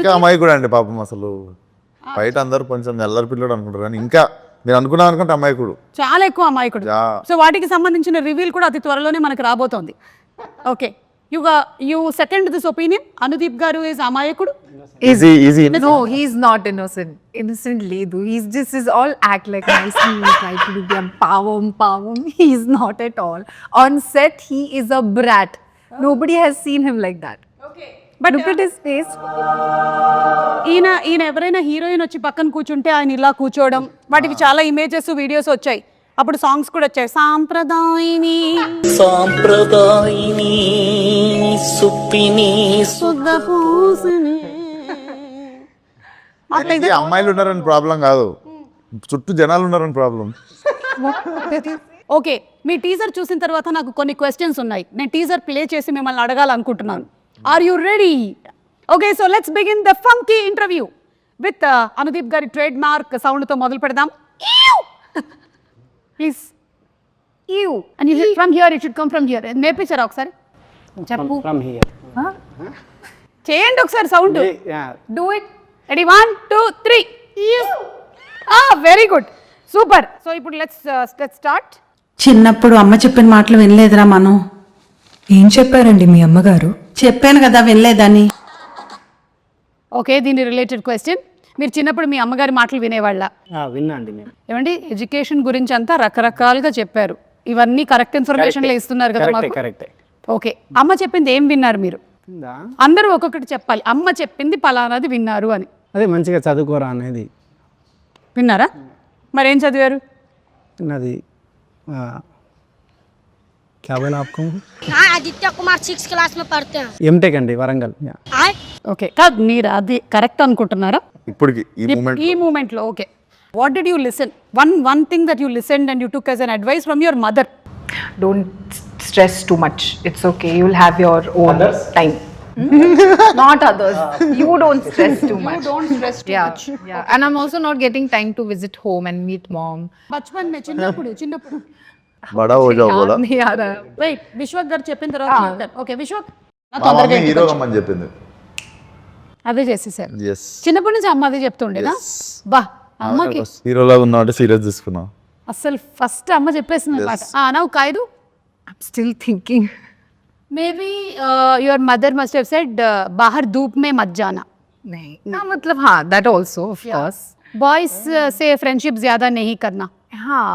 ఇంకా అమ్మాయి కూడా అండి పాపం. అసలు బయట అందరూ కొంచెం ఎల్లరి పిల్లడు అనుకుంటారు కానీ ఇంకా నేను అనుకున్నాను అనుకుంటే అమాయకుడు, చాలా ఎక్కువ అమాయకుడు. సో వాటికి సంబంధించిన రివీల్ కూడా అతి త్వరలోనే మనకు రాబోతోంది. Okay, you second this opinion? Anudeep garu is అమాయకుడు? easy. No, he's not innocent. Innocent Ledu. He's just is all act like nicely. Try to do the pavam. He's not at all. On set, he is a brat. Nobody has seen him like that. Okay. But look at his face. ఈయన ఎవరైనా heroine వచ్చి పక్కన కూర్చుంటే ఆయన ఇలా కూర్చోవడం, వాటికి చాలా ఇమేజెస్ వీడియోస్ వచ్చాయి. అప్పుడు సాంగ్స్ కూడా వచ్చాయి. సాంప్రదాయిని అమ్మాయిలు ఉన్నారని ప్రాబ్లం కాదు, చుట్టూ జనాలు ఉన్నారని ప్రాబ్లం. ఓకే, మీ టీజర్ చూసిన తర్వాత నాకు కొన్ని క్వశ్చన్స్ ఉన్నాయి. నేను టీజర్ ప్లే చేసి మిమ్మల్ని అడగాలనుకుంటున్నాను. Are you ready? Okay, so let's begin the funky interview with Anudeep గారి ట్రేడ్ మార్క్ సౌండ్తో మొదలు పెడదాం. Please you and you from here, it should come from here. నేర్పించారా ఒకసారి? చెప్పు. From here. చేయండి ఒకసారి sound. Yeah. Do it. Ready, 1 2 3. Very good, super. So ఇప్పుడు లెట్స్ స్టార్ట్. చిన్నప్పుడు అమ్మ చెప్పిన మాటలు వినలేదురా మనం. ఏం చెప్పారండి మీ అమ్మగారు? చెప్పాను కదా వినలేదని. ఓకే, దీని రిలేటెడ్ క్వశ్చన్. మీరు చిన్నప్పుడు మీ అమ్మగారి మాటలు వినేవాళ్ళ? విన్నా అండి నేను. ఏమండి, ఎడ్యుకేషన్ గురించి అంతా రకరకాలుగా చెప్పారు. ఇవన్నీ కరెక్ట్ ఇన్ఫర్మేషన్లో ఇస్తున్నారు కదా మాకు. కరెక్టే. ఓకే, అమ్మ చెప్పింది ఏం విన్నారు మీరు? అందరూ ఒక్కొక్కటి చెప్పాలి. అమ్మ చెప్పింది పలానాది విన్నారు అని. అదే మంచిగా చదువుకోరా అనేది విన్నారా? మరేం చదివారు? అది क्या बोला आपको? हाँ, आदित्य कुमार 6th क्लास में पढ़ते हैं. ఎంటెక్ అండి వరంగల్. ఓకే, కాదు మీరు అది కరెక్ట్ అనుకుంటున్నారా ఇప్పటికి ఈ మూమెంట్ లో? Okay, what did you listen? One thing that you listened and you took as an advice from your mother. Don't stress too much. It's okay. You'll have your own time. Not others. You don't stress too much. You don't stress too much. Yeah. And I'm also not getting time to visit home and meet mom. బచ్పన్ మే చిన్నప్పుడు బడా హో జాओ బోలా. याद नहीं आ रहा. Wait, Vishwak గారు చెప్పిన తర్వాత ఓకే, విశ్వక్ నా తొందరగా హీరో అమ్మని చెప్పింది. అదే చేసేసారు. yes చిన్నప్పటి నుంచి అమ్మ అదే చెప్తుండేనా? బా, అమ్మకి హీరోలా ఉన్నావు అంటే సీరియస్ తీసుకున్నా. అసలు ఫస్ట్ అమ్మ చెప్పేసింది పాట. నౌ కాయదు. I'm still thinking. Maybe your mother must have said బాహర్ ధూప్ మే మత్ జానా. नहीं ना, मतलब हाँ, that also of course. Boys సే ఫ్రెండ్షిప్ జ్యాదా నహీ కర్నా. हाँ,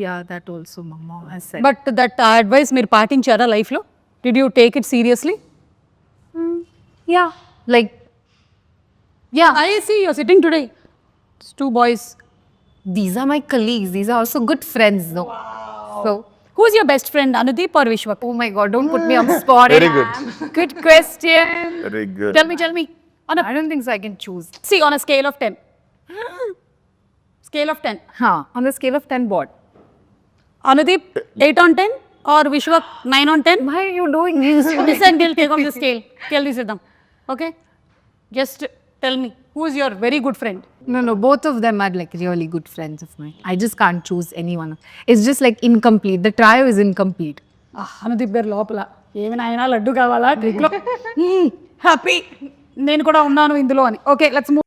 yeah, that also mama has said. But that advice మీరు పాటించారా లైఫ్లో? Did you take it seriously? Yeah, like I see you're sitting today. 2 boys. these are my colleagues. These are also good friends, though. So, Who's your best friend, Anudeep or Vishwak? oh my God, don't put me on the spot. Very good. Good question. Very good. Tell me. I don't think so. I can choose. See, on a scale of 10. Scale of 10. Huh? On the scale of 10, what? Anudeep, 8 on 10 or Vishwak 9 on 10? Why are you doing this? Listen, we'll take off the scale. Tell me, Siddham. Okay? Just tell me, who is your very good friend? No, both of them are like really good friends of mine. I just can't choose anyone. It's just like incomplete. The trio is incomplete. Anudeep గారు లోపల ఏమి నాయనా లడ్డు కావాలా ట్రిక్లో happy నేను కూడా ఉన్నాను ఇందులో అని. Okay, let's move.